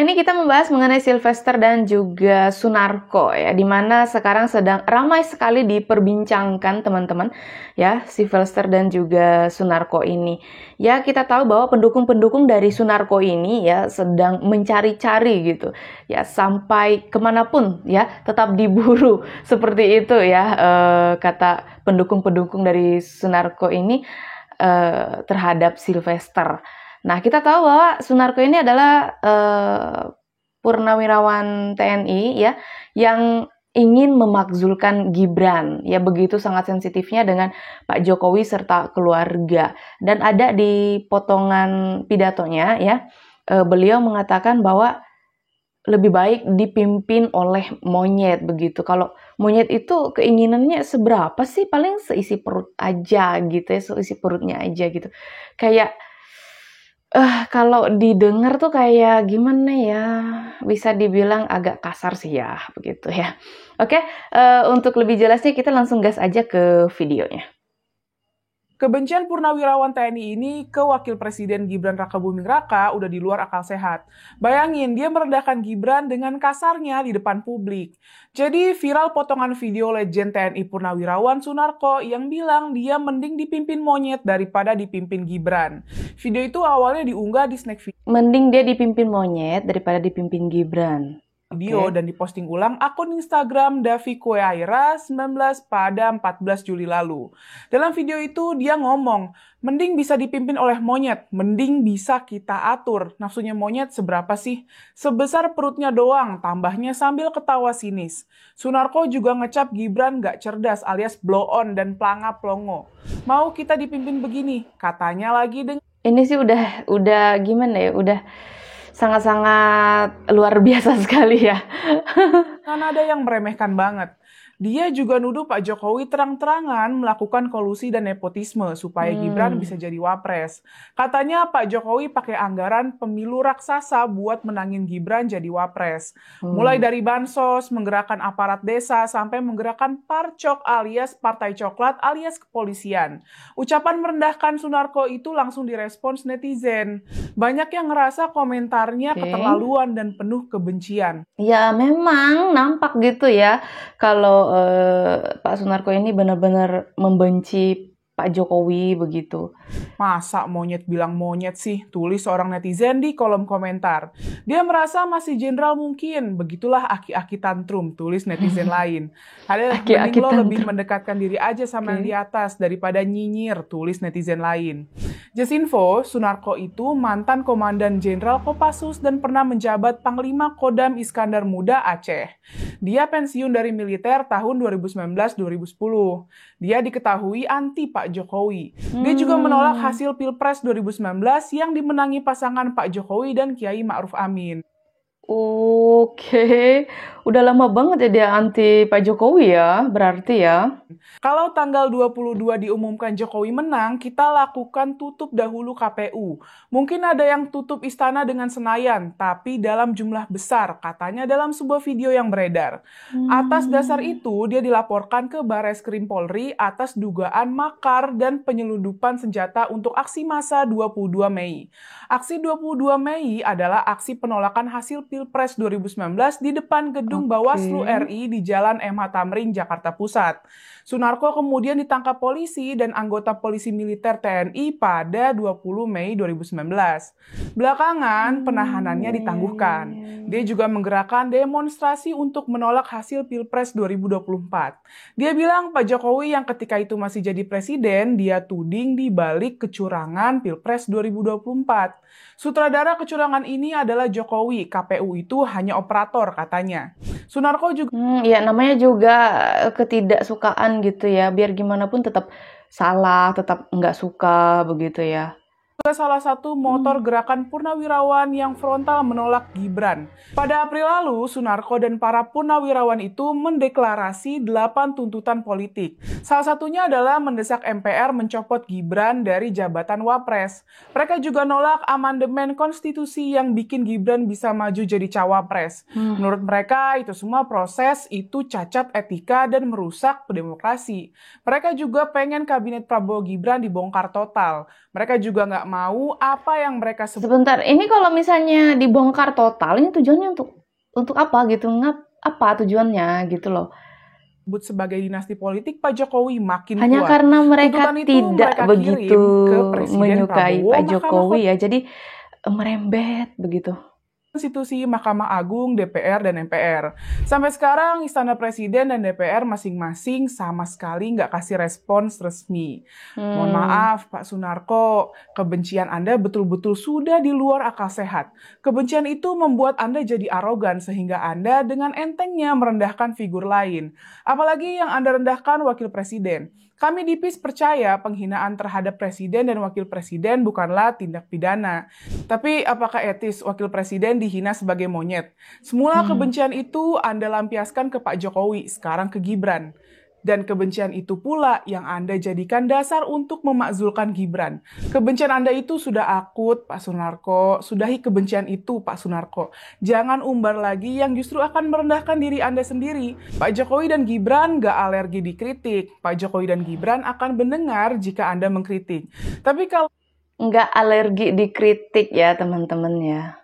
ini kita membahas mengenai Sylvester dan juga Sunarko ya, di mana sekarang sedang ramai sekali diperbincangkan teman-teman ya, Sylvester dan juga Sunarko ini. Ya, kita tahu bahwa pendukung-pendukung dari Sunarko ini ya sedang mencari-cari gitu ya, sampai kemanapun ya tetap diburu seperti itu ya, kata pendukung-pendukung dari Sunarko ini terhadap Sylvester. Nah, kita tahu bahwa Sunarko ini adalah purnawirawan TNI ya, yang ingin memakzulkan Gibran ya, begitu sangat sensitifnya dengan Pak Jokowi serta keluarga. Dan ada di potongan pidatonya ya, beliau mengatakan bahwa lebih baik dipimpin oleh monyet begitu. Kalau monyet itu keinginannya seberapa sih? Paling seisi perut aja gitu ya, seisi perutnya aja gitu. Kayak kalau didengar tuh kayak gimana ya, bisa dibilang agak kasar sih ya, begitu ya. Oke, untuk lebih jelasnya kita langsung gas aja ke videonya. Kebencian purnawirawan TNI ini ke Wakil Presiden Gibran Rakabuming Raka udah di luar akal sehat. Bayangin, dia merendahkan Gibran dengan kasarnya di depan publik. Jadi viral potongan video legend TNI Purnawirawan Sunarko yang bilang dia mending dipimpin monyet daripada dipimpin Gibran. Video itu awalnya diunggah di Snack Video. Mending dia dipimpin monyet daripada dipimpin Gibran. Dan diposting ulang akun Instagram Davi Kueaira 19 pada 14 Juli lalu. Dalam video itu dia ngomong, mending bisa dipimpin oleh monyet, mending bisa kita atur. Nafsunya monyet seberapa sih? Sebesar perutnya doang, tambahnya sambil ketawa sinis. Sunarko juga ngecap Gibran gak cerdas alias blow on dan pelanga plongo. Mau kita dipimpin begini, katanya lagi dengan... Ini sih udah gimana ya, udah sangat-sangat luar biasa sekali ya. Kan ada yang meremehkan banget. Dia juga nuduh Pak Jokowi terang-terangan melakukan kolusi dan nepotisme supaya Gibran bisa jadi wapres. Katanya Pak Jokowi pakai anggaran pemilu raksasa buat menangin Gibran jadi wapres. Mulai dari bansos, menggerakkan aparat desa, sampai menggerakkan Parcok alias Partai Coklat alias kepolisian. Ucapan merendahkan Sunarko itu langsung direspons netizen. Banyak yang ngerasa komentarnya keterlaluan dan penuh kebencian. Ya memang nampak gitu ya, kalau Pak Sunarko ini benar-benar membenci Pak Jokowi begitu. Masa monyet bilang monyet sih? Tulis seorang netizen di kolom komentar. Dia merasa masih jenderal mungkin. Begitulah aki-aki tantrum, tulis netizen lain. Ada mending lo lebih mendekatkan diri aja sama yang di atas daripada nyinyir, tulis netizen lain. Just info, Sunarko itu mantan Komandan Jenderal Kopassus dan pernah menjabat Panglima Kodam Iskandar Muda Aceh. Dia pensiun dari militer tahun 2019-2010. Dia diketahui anti Pak Jokowi. Dia juga menolak hasil Pilpres 2019 yang dimenangi pasangan Pak Jokowi dan Kiai Ma'ruf Amin. Oke, udah lama banget ya dia anti Pak Jokowi ya, berarti ya. Kalau tanggal 22 diumumkan Jokowi menang, kita lakukan tutup dahulu KPU. Mungkin ada yang tutup istana dengan Senayan, tapi dalam jumlah besar, katanya dalam sebuah video yang beredar. Atas dasar itu, dia dilaporkan ke Bareskrim Polri atas dugaan makar dan penyelundupan senjata untuk aksi massa 22 Mei. Aksi 22 Mei adalah aksi penolakan hasil Pilpres 2019 di depan gedung Bawaslu RI di Jalan MH Tamrin, Jakarta Pusat. Sunarko kemudian ditangkap polisi dan anggota polisi militer TNI pada 20 Mei 2019. Belakangan, penahanannya ditangguhkan. Dia juga menggerakkan demonstrasi untuk menolak hasil Pilpres 2024. Dia bilang Pak Jokowi yang ketika itu masih jadi presiden, dia tuding di balik kecurangan Pilpres 2024. Sutradara kecurangan ini adalah Jokowi, KPU itu hanya operator katanya. Sunarko juga... Ya namanya juga ketidaksukaan gitu ya, biar gimana pun tetap salah, tetap nggak suka begitu ya. Salah satu motor gerakan purnawirawan yang frontal menolak Gibran. Pada April lalu, Sunarko dan para purnawirawan itu mendeklarasi 8 tuntutan politik. Salah satunya adalah mendesak MPR mencopot Gibran dari jabatan Wapres. Mereka juga nolak amandemen konstitusi yang bikin Gibran bisa maju jadi cawapres. Menurut mereka, itu semua proses itu cacat etika dan merusak demokrasi. Mereka juga pengen kabinet Prabowo Gibran dibongkar total. Mereka juga nggak mau apa yang mereka sebut Sebentar, ini kalau misalnya dibongkar total, ini tujuannya untuk apa gitu? Apa tujuannya gitu loh? sebagai dinasti politik Pak Jokowi makin Hanya kuat. karena mereka Tuntutan itu tidak mereka begitu kirim ke Presiden menyukai Prabowo, Pak Mahkamah Jokowi ya, jadi merembet begitu. Konstitusi, Mahkamah Agung, DPR, dan MPR. Sampai sekarang, Istana Presiden dan DPR masing-masing sama sekali nggak kasih respons resmi. Mohon maaf, Pak Sunarko, kebencian Anda betul-betul sudah di luar akal sehat. Kebencian itu membuat Anda jadi arogan, sehingga Anda dengan entengnya merendahkan figur lain. Apalagi yang Anda rendahkan Wakil Presiden. Kami di PIS percaya penghinaan terhadap Presiden dan Wakil Presiden bukanlah tindak pidana. Tapi apakah etis Wakil Presiden dihina sebagai monyet? Semula kebencian itu Anda lampiaskan ke Pak Jokowi, sekarang ke Gibran. Dan kebencian itu pula yang Anda jadikan dasar untuk memakzulkan Gibran. Kebencian Anda itu sudah akut, Pak Sunarko. Sudahi kebencian itu, Pak Sunarko. Jangan umbar lagi yang justru akan merendahkan diri Anda sendiri. Pak Jokowi dan Gibran nggak alergi dikritik. Pak Jokowi dan Gibran akan mendengar jika Anda mengkritik. Tapi kalau Nggak alergi dikritik ya teman-teman ya.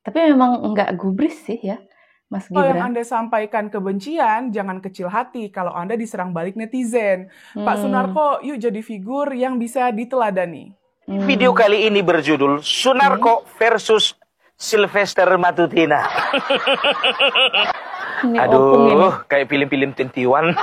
Tapi memang nggak gubris sih ya, Mas yang Gibran. Anda sampaikan kebencian, jangan kecil hati kalau Anda diserang balik netizen. Pak Sunarko, yuk jadi figur yang bisa diteladani. Video kali ini berjudul Sunarko versus Sylvester Matutina. Ini opung ini. Aduh, kayak film-film 21.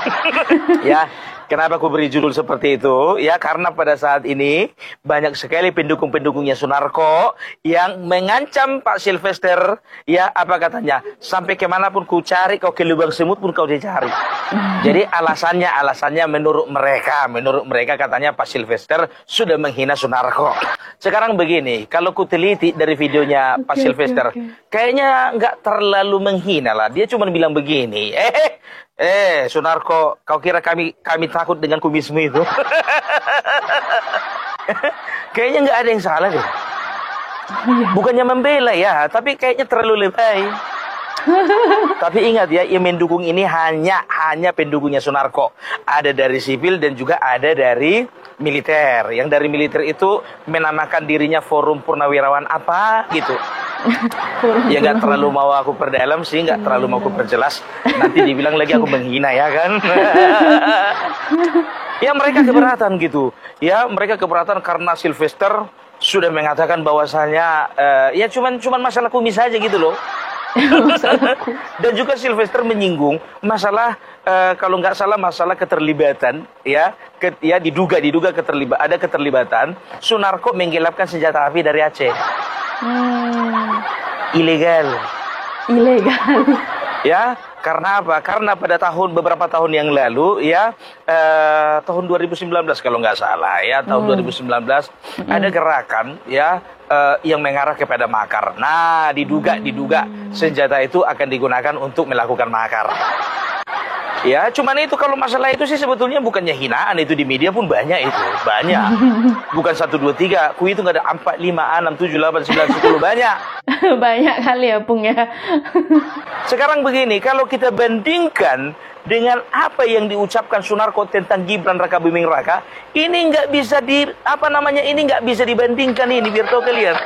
Ya, kenapa aku beri judul seperti itu? Ya, karena pada saat ini banyak sekali pendukung-pendukungnya Sunarko yang mengancam Pak Sylvester. Ya, apa katanya? Sampai kemanapun ku cari, kau ke lubang semut pun kau dicari. Jadi alasannya menurut mereka katanya Pak Sylvester sudah menghina Sunarko. Sekarang begini, kalau ku teliti dari videonya Pak Sylvester, kayaknya nggak terlalu menghina lah. Dia cuma bilang begini, Sunarko, kau kira kami takut dengan kumismu itu? Kayaknya nggak ada yang salah deh. Bukannya membela ya, tapi kayaknya terlalu lebay. Tapi ingat ya, yang mendukung ini hanya pendukungnya Sunarko. Ada dari sipil dan juga ada dari militer. Yang dari militer itu menamakan dirinya Forum Purnawirawan apa gitu. Ya nggak terlalu mau aku perdalam sih, nggak terlalu mau aku perjelas. Nanti dibilang lagi aku menghina ya kan. Ya mereka keberatan gitu. Ya mereka keberatan karena Sylvester sudah mengatakan bahwasanya ya cuman masalah kumis saja gitu loh. Dan juga Sylvester menyinggung masalah kalau nggak salah masalah keterlibatan ya diduga ada keterlibatan Sunarko menggelapkan senjata api dari Aceh. Ilegal. Ya, karena apa? Karena pada beberapa tahun yang lalu ya tahun 2019 kalau nggak salah ya tahun 2019 ada gerakan ya yang mengarah kepada makar. Nah, diduga senjata itu akan digunakan untuk melakukan makar. Ya, cuman itu kalau masalah itu sih sebetulnya bukannya hinaan, itu di media pun banyak itu. Banyak. Bukan 1, 2, 3. Ku itu nggak ada 4, 5, 6, 7, 8, 9, 10. Banyak. Banyak kali ya, Pung ya. Sekarang begini, kalau kita bandingkan dengan apa yang diucapkan Sunarko tentang Gibran Raka Buming Raka, ini nggak bisa ini nggak bisa dibandingkan ini, biar tahu kalian.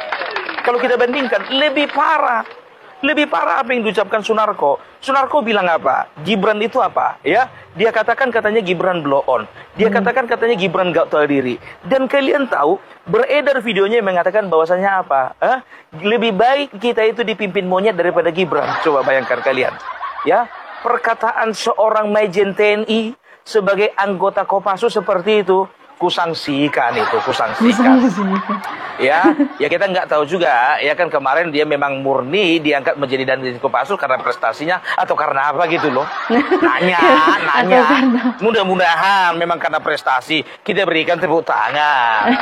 Kalau kita bandingkan, lebih parah. Lebih parah apa yang diucapkan Sunarko. Sunarko bilang apa? Gibran itu apa? Ya, dia katanya Gibran blow on. Dia katanya Gibran gak tahu diri. Dan kalian tahu, beredar videonya yang mengatakan bahwasanya apa? Lebih baik kita itu dipimpin monyet daripada Gibran. Coba bayangkan kalian. Ya, perkataan seorang Majen TNI sebagai anggota Kopassus seperti itu, kusangsikan. Ya kita nggak tahu juga ya kan, kemarin dia memang murni diangkat menjadi Dandim Kopassus karena prestasinya atau karena apa gitu loh. Nanya. Mudah-mudahan memang karena prestasi, kita berikan tepuk tangan.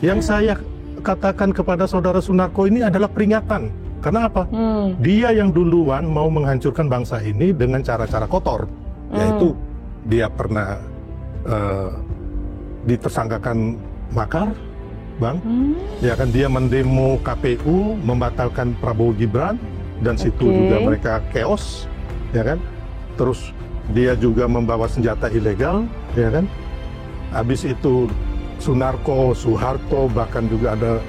Yang saya katakan kepada saudara Sunarko ini adalah peringatan. Karena apa? Dia yang duluan mau menghancurkan bangsa ini dengan cara-cara kotor. Yaitu dia pernah ditersangkakan makar, Bang. Ya kan, dia mendemo KPU membatalkan Prabowo Gibran, dan situ juga mereka chaos, ya kan. Terus dia juga membawa senjata ilegal, ya kan. Habis itu Sunarko, Soeharto, bahkan juga ada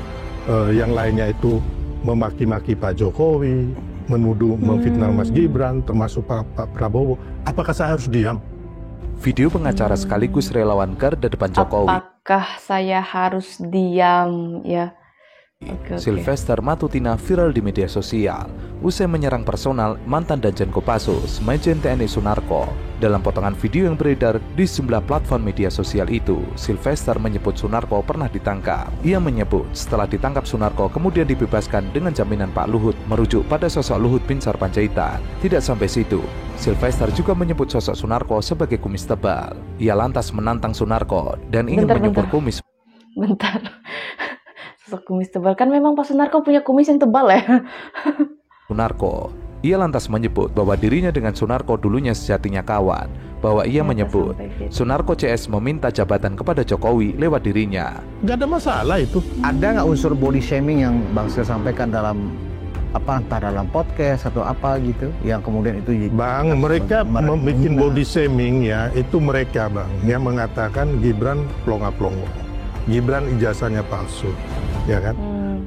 yang lainnya itu memaki-maki Pak Jokowi, menuduh, memfitnah Mas Gibran, termasuk Pak Prabowo. Apakah saya harus diam? Video pengacara sekaligus relawan garda depan Jokowi. Apakah saya harus diam, ya? Oke. Sylvester Matutina viral di media sosial usai menyerang personal mantan Danjen Kopassus Majen TNI Sunarko. Dalam potongan video yang beredar di sejumlah platform media sosial itu, Sylvester menyebut Sunarko pernah ditangkap. Ia menyebut setelah ditangkap Sunarko kemudian dibebaskan dengan jaminan Pak Luhut, merujuk pada sosok Luhut bin Sarpanjaitan. Tidak sampai situ, Sylvester juga menyebut sosok Sunarko sebagai kumis tebal. Ia lantas menantang Sunarko dan ingin menyebut kumis. Bentar. Sosok kumis tebal, kan memang Pak Sunarko punya kumis yang tebal ya. Sunarko. Ia lantas menyebut bahwa dirinya dengan Sunarko dulunya sejatinya kawan. Bahwa ia menyebut Sunarko CS meminta jabatan kepada Jokowi lewat dirinya. Nggak ada masalah itu. Ada nggak unsur body shaming yang Bang Sil sampaikan dalam entah dalam podcast atau apa gitu, yang kemudian itu Bang, mereka membuat body shaming ya, itu mereka Bang, yang mengatakan Gibran plonga-plongo, Gibran ijazahnya palsu, ya kan?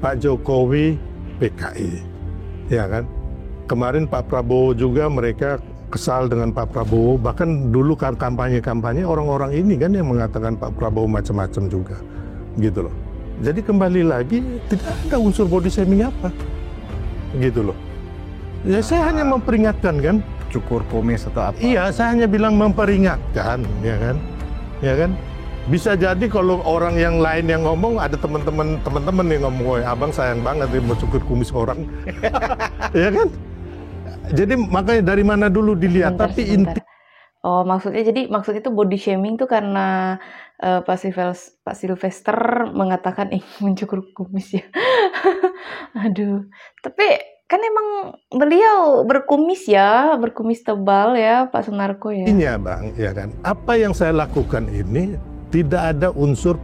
Pak Jokowi PKI, ya kan? Kemarin Pak Prabowo juga mereka kesal dengan Pak Prabowo, bahkan dulu kampanye-kampanye orang-orang ini kan yang mengatakan Pak Prabowo macam-macam juga, gitu loh. Jadi kembali lagi tidak ada unsur body shaming apa, gitu loh. Ya saya hanya memperingatkan kan. Cukur kumis atau apa? Iya, saya hanya bilang memperingatkan, ya kan, ya kan. Bisa jadi kalau orang yang lain yang ngomong, ada teman-teman yang ngomong, abang sayang banget dia mau cukur kumis orang, ya kan. Jadi makanya dari mana dulu dilihat, tapi inti. Oh, maksudnya itu body shaming tuh karena Pak Sylvester mengatakan mencukur kumis ya. Aduh, tapi kan emang beliau berkumis tebal ya Pak Sunarko ya. Iya Bang, ya kan. Apa yang saya lakukan ini tidak ada unsur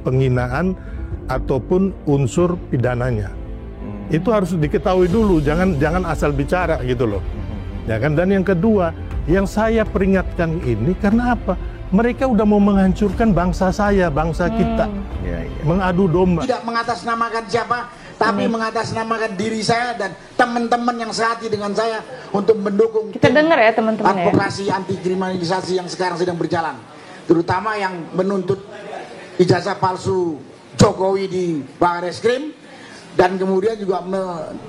penghinaan ataupun unsur pidananya. Itu harus diketahui dulu, jangan asal bicara gitu loh. Ya kan. Dan yang kedua, yang saya peringatkan ini karena apa? Mereka udah mau menghancurkan bangsa saya, bangsa kita. Mengadu domba. Tidak mengatasnamakan siapa, tapi mengatasnamakan diri saya dan teman-teman yang sehati dengan saya untuk mendukung kita dengar ya teman-teman ya, advokasi anti kriminalisasi yang sekarang sedang berjalan, terutama yang menuntut ijazah palsu Jokowi di Barreskrim, dan kemudian juga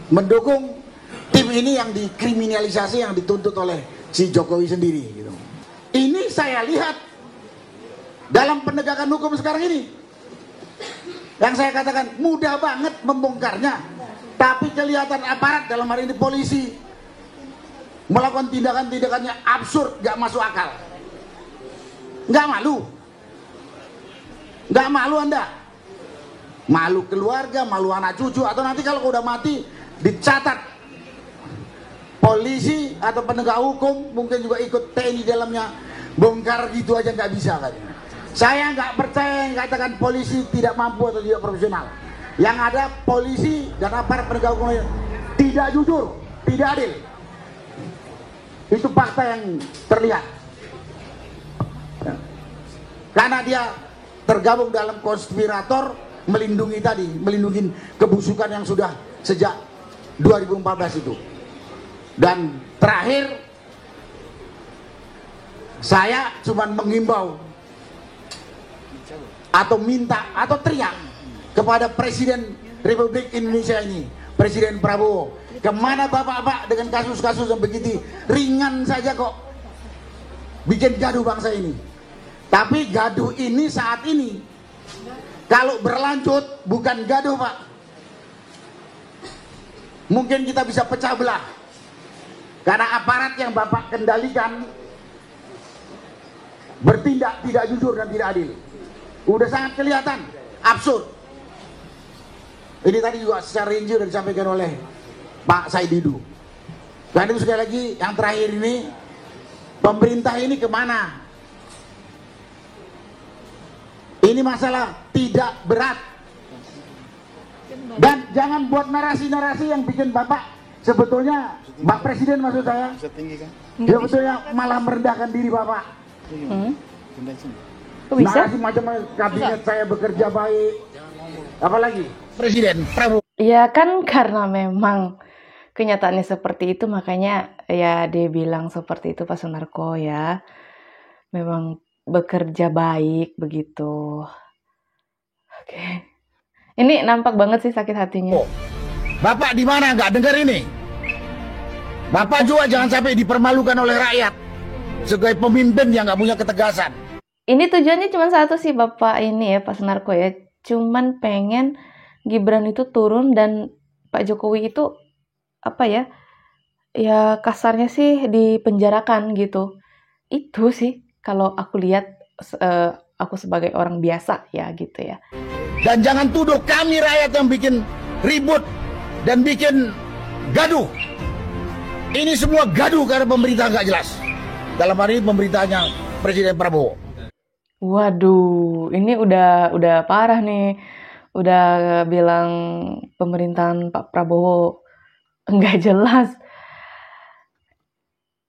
mendukung tim ini yang dikriminalisasi, yang dituntut oleh si Jokowi sendiri gitu. Ini saya lihat dalam penegakan hukum sekarang ini, yang saya katakan mudah banget membongkarnya, tapi kelihatan aparat dalam hari ini polisi melakukan tindakan-tindakannya absurd, gak masuk akal. Gak malu Anda, malu keluarga, malu anak cucu, atau nanti kalau udah mati dicatat polisi atau penegak hukum mungkin juga ikut TNI dalamnya, bongkar gitu aja nggak bisa kan. Saya nggak percaya yang katakan polisi tidak mampu atau tidak profesional. Yang ada polisi dan aparat penegak hukum tidak jujur, tidak adil. Itu fakta yang terlihat. Karena dia tergabung dalam konspirator melindungi kebusukan yang sudah sejak 2014 itu. Dan terakhir saya cuma mengimbau atau minta atau teriak kepada Presiden Republik Indonesia ini, Presiden Prabowo, kemana bapak-bapak dengan kasus-kasus yang begitu ringan saja kok bikin gaduh bangsa ini. Tapi gaduh ini saat ini kalau berlanjut bukan gaduh Pak, mungkin kita bisa pecah belah karena aparat yang bapak kendalikan bertindak tidak jujur dan tidak adil. Udah sangat kelihatan absurd. Ini tadi juga secara rinci sudah disampaikan oleh Pak Said Didu. Dan itu sekali lagi yang terakhir ini, pemerintah ini kemana? Ini masalah tidak berat. Dan jangan buat narasi-narasi yang bikin Bapak sebetulnya, Pak Presiden maksud saya, sebetulnya malah merendahkan diri Bapak. Kok bisa? Narasi macam kabinet saya bekerja baik. Apalagi Presiden Prabowo. Ya kan karena memang kenyataannya seperti itu, makanya ya dia bilang seperti itu Pak Sunarko ya. Memang bekerja baik begitu. Oke. Ini nampak banget sih sakit hatinya. Bapak di mana nggak dengar ini? Bapak juga jangan sampai dipermalukan oleh rakyat sebagai pemimpin yang nggak punya ketegasan. Ini tujuannya cuma satu sih Bapak ini ya Pak Sunarko ya. Cuman pengen Gibran itu turun dan Pak Jokowi itu apa ya? Ya kasarnya sih dipenjarakan gitu. Itu sih kalau aku lihat aku sebagai orang biasa ya gitu ya. Dan jangan tuduh kami rakyat yang bikin ribut dan bikin gaduh. Ini semua gaduh karena pemerintah nggak jelas. Dalam hari ini pemerintahnya Presiden Prabowo. Waduh, ini udah parah nih. Udah bilang pemerintahan Pak Prabowo nggak jelas.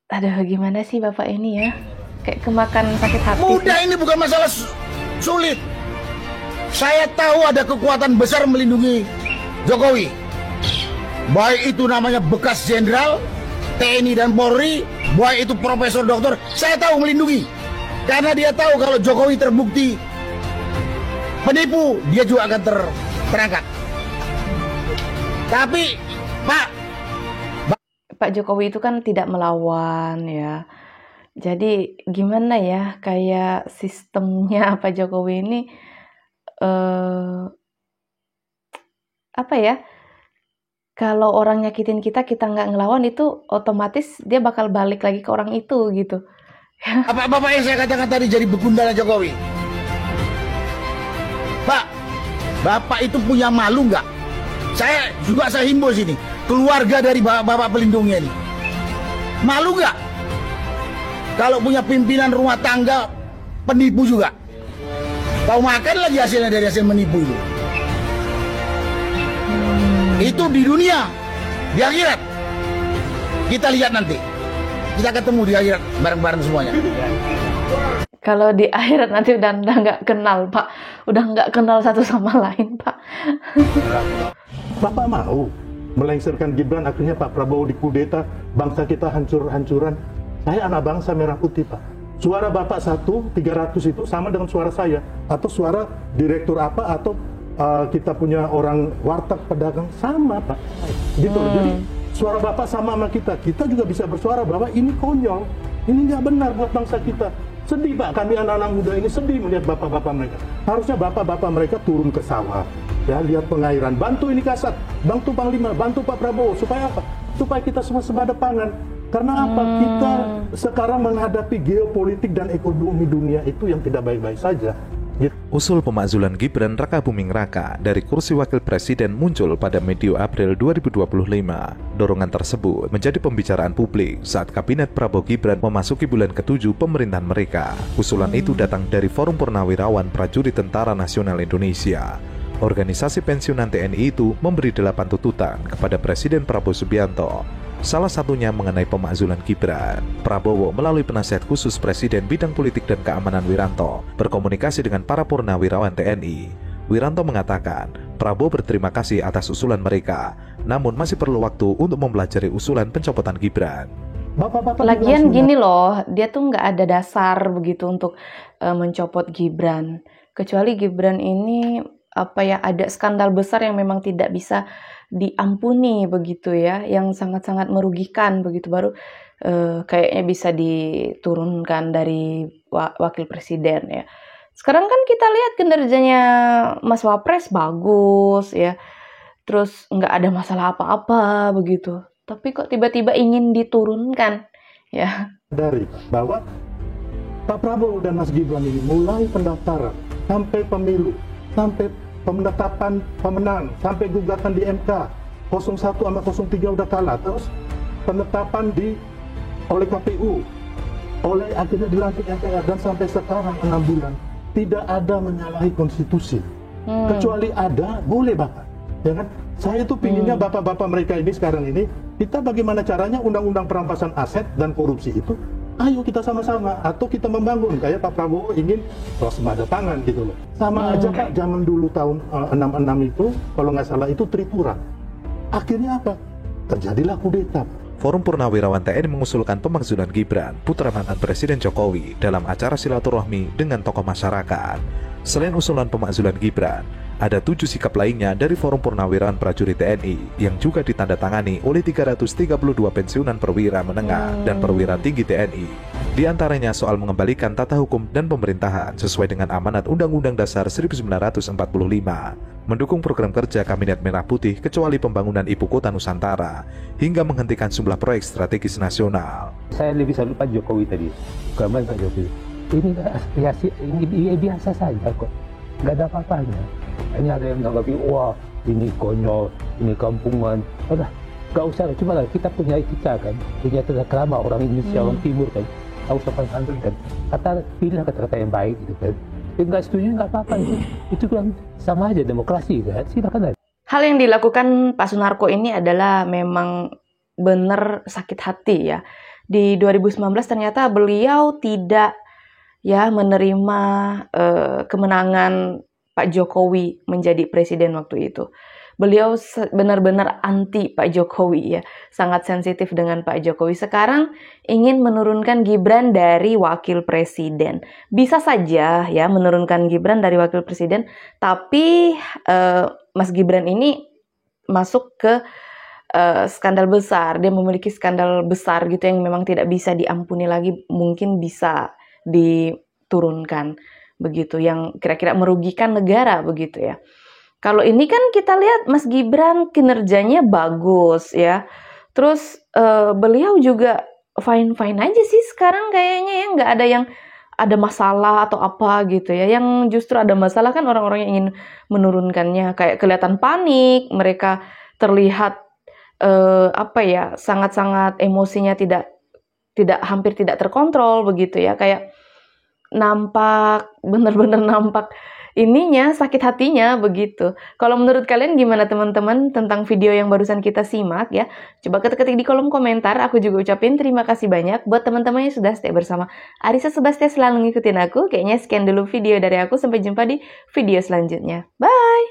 Aduh, gimana sih Bapak ini ya? Kayak kemakan sakit hati. Mudah, ini bukan masalah sulit. Saya tahu ada kekuatan besar melindungi Jokowi. Baik itu namanya bekas jenderal TNI dan Polri, baik itu profesor doktor, saya tahu melindungi. Karena dia tahu kalau Jokowi terbukti penipu, dia juga akan terangkat. Tapi Pak Jokowi itu kan tidak melawan ya. Jadi gimana ya, kayak sistemnya Pak Jokowi ini apa ya? Kalau orang nyakitin kita nggak ngelawan, itu otomatis dia bakal balik lagi ke orang itu gitu. Bapak yang saya katakan tadi jadi begundala Jokowi. Pak, Bapak itu punya malu nggak? Saya himbau sini, keluarga dari Bapak pelindungnya ini. Malu nggak? Kalau punya pimpinan rumah tangga penipu juga. Tahu makan lagi hasilnya dari hasil menipu itu. Itu di dunia, di akhirat. Kita lihat nanti. Kita ketemu di akhirat bareng-bareng semuanya. Kalau di akhirat nanti udah nggak kenal Pak. Udah nggak kenal satu sama lain Pak. Bapak mau melengsarkan Gibran, akhirnya Pak Prabowo dikudeta, bangsa kita hancur-hancuran. Saya anak bangsa merah putih Pak. Suara Bapak 300 itu sama dengan suara saya. Atau suara direktur apa, atau kita punya orang warteg pedagang sama Pak, gitu loh. Jadi suara Bapak sama kita juga bisa bersuara bahwa ini konyol, ini nggak benar buat bangsa kita. Sedih Pak, kami anak-anak muda ini sedih melihat bapak-bapak mereka. Harusnya bapak-bapak mereka turun ke sawah, ya, lihat pengairan, bantu ini Kasat, bantu Panglima, bantu Pak Prabowo, supaya apa? Supaya kita semua sebada pangan. Karena apa? Kita sekarang menghadapi geopolitik dan ekonomi dunia itu yang tidak baik-baik saja. Usul pemakzulan Gibran Rakabuming Raka dari kursi wakil presiden muncul pada medio April 2025. Dorongan tersebut menjadi pembicaraan publik saat kabinet Prabowo Gibran memasuki bulan ke-7 pemerintahan mereka. Usulan itu datang dari Forum Purnawirawan Prajurit Tentara Nasional Indonesia. Organisasi pensiunan TNI itu memberi 8 tuntutan kepada Presiden Prabowo Subianto. Salah satunya mengenai pemakzulan Gibran. Prabowo melalui penasihat khusus Presiden Bidang Politik dan Keamanan Wiranto berkomunikasi dengan para purnawirawan TNI. Wiranto mengatakan, Prabowo berterima kasih atas usulan mereka, namun masih perlu waktu untuk mempelajari usulan pencopotan Gibran. Lagian gini loh, dia tuh nggak ada dasar begitu untuk mencopot Gibran. Kecuali Gibran ini ada skandal besar yang memang tidak bisa diampuni begitu ya, yang sangat-sangat merugikan begitu, baru kayaknya bisa diturunkan dari wakil presiden ya. Sekarang kan kita lihat kinerjanya Mas Wapres bagus ya, terus nggak ada masalah apa-apa begitu, tapi kok tiba-tiba ingin diturunkan ya. Dari bahwa Pak Prabowo dan Mas Gibran ini mulai pendaftaran sampai pemilu, sampai penetapan pemenang, sampai gugatan di MK 01 sama 03 udah kalah, terus penetapan oleh KPU, oleh akhirnya dilantik MPR, dan sampai sekarang 6 bulan tidak ada menyalahi konstitusi. Kecuali ada, boleh Bapak, ya kan? Saya tuh pinginnya bapak-bapak mereka ini sekarang ini, kita bagaimana caranya undang-undang perampasan aset dan korupsi itu ayo kita sama-sama, atau kita membangun kayak Pak Prabowo ingin swasembada pangan gitu loh. Sama aja Pak, zaman dulu tahun 66 itu, kalau nggak salah itu Tripura. Akhirnya apa? Terjadilah kudeta. Forum Purnawirawan TNI mengusulkan pemakzulan Gibran, putra mantan Presiden Jokowi, dalam acara silaturahmi dengan tokoh masyarakat. Selain usulan pemakzulan Gibran, ada 7 sikap lainnya dari Forum Purnawirawan Prajurit TNI yang juga ditandatangani oleh 332 pensiunan perwira menengah dan perwira tinggi TNI. Di antaranya soal mengembalikan tata hukum dan pemerintahan sesuai dengan amanat Undang-Undang Dasar 1945, mendukung program kerja Kabinet Merah Putih kecuali pembangunan Ibu Kota Nusantara, hingga menghentikan sejumlah proyek strategis nasional. Saya lebih salut Pak Jokowi tadi, bukan Pak Jokowi. Ini biasa saja kok, nggak ada apa-apanya. Ini ada yang menanggapi, wah ini konyol, ini kampungan. Udah, nggak usah, cuma lah kita punya etika kan, punya tata krama orang Indonesia, orang Timur kan, tahu sopan santun kan. Pilih kata-kata yang baik gitu kan. Nggak setuju nggak apa-apa, itu kan sama aja demokrasi kan, silakan aja. Hal yang dilakukan Pak Sunarko ini adalah memang benar sakit hati ya. Di 2019 ternyata beliau tidak menerima kemenangan Pak Jokowi menjadi presiden waktu itu. Beliau benar-benar anti Pak Jokowi ya, sangat sensitif dengan Pak Jokowi. Sekarang ingin menurunkan Gibran dari wakil presiden. Bisa saja ya menurunkan Gibran dari wakil presiden, tapi Mas Gibran ini masuk ke skandal besar. Dia memiliki skandal besar gitu yang memang tidak bisa diampuni lagi, mungkin bisa diturunkan begitu, yang kira-kira merugikan negara begitu ya. Kalau ini kan kita lihat Mas Gibran kinerjanya bagus ya, terus beliau juga fine-fine aja sih sekarang kayaknya ya, nggak ada yang ada masalah atau apa gitu ya. Yang justru ada masalah kan orang-orang yang ingin menurunkannya, kayak kelihatan panik, mereka terlihat sangat-sangat emosinya hampir tidak terkontrol begitu ya, kayak benar-benar nampak ininya, sakit hatinya begitu. Kalau menurut kalian gimana teman-teman tentang video yang barusan kita simak ya? Coba ketik di kolom komentar. Aku juga ucapin terima kasih banyak buat teman-teman yang sudah stay bersama Arissa Sebastia, selalu ngikutin aku. Kayaknya sekian dulu video dari aku, sampai jumpa di video selanjutnya. Bye!